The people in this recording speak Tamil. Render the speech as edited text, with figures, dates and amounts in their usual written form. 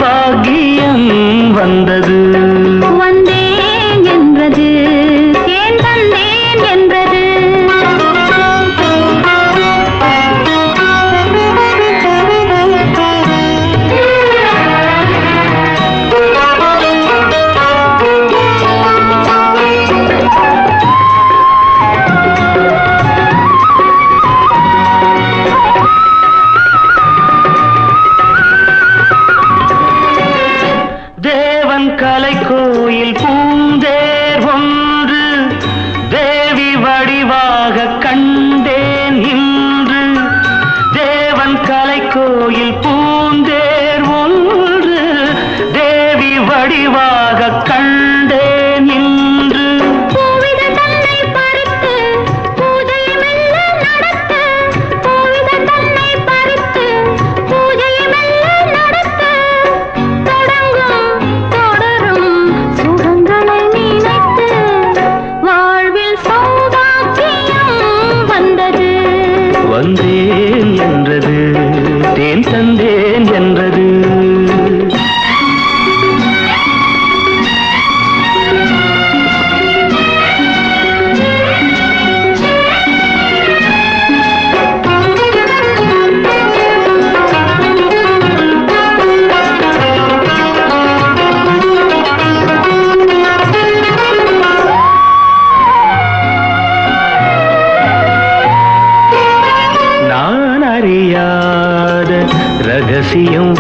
பாக்கியம் வந்தது. வந்தேன் என்றது, தேன் தந்தேன் என்றது. கலைக்கோயில் பூந்தேர் ஒன்று தேவி வடிவாக கண்டேன் இன்று. தேவன் கலைக்கோயில் பூந்தேர் ஒன்று தேவி வடிவாக கண்டேன் இன்று. பூவித தன்னை பறித்து பூஜை மெல்ல நடத்த, பூவித தன்னை பறித்து பூஜை மெல்ல நடத்த, தொடங்கும் தொடரும் சுகங்களை நினைத்து வாழ்வில் சௌபாக்கியம் வந்தது. வந்தேன் என்றது, தேன் தந்தேன் என்றது. நான் அறியாத ரகசியம்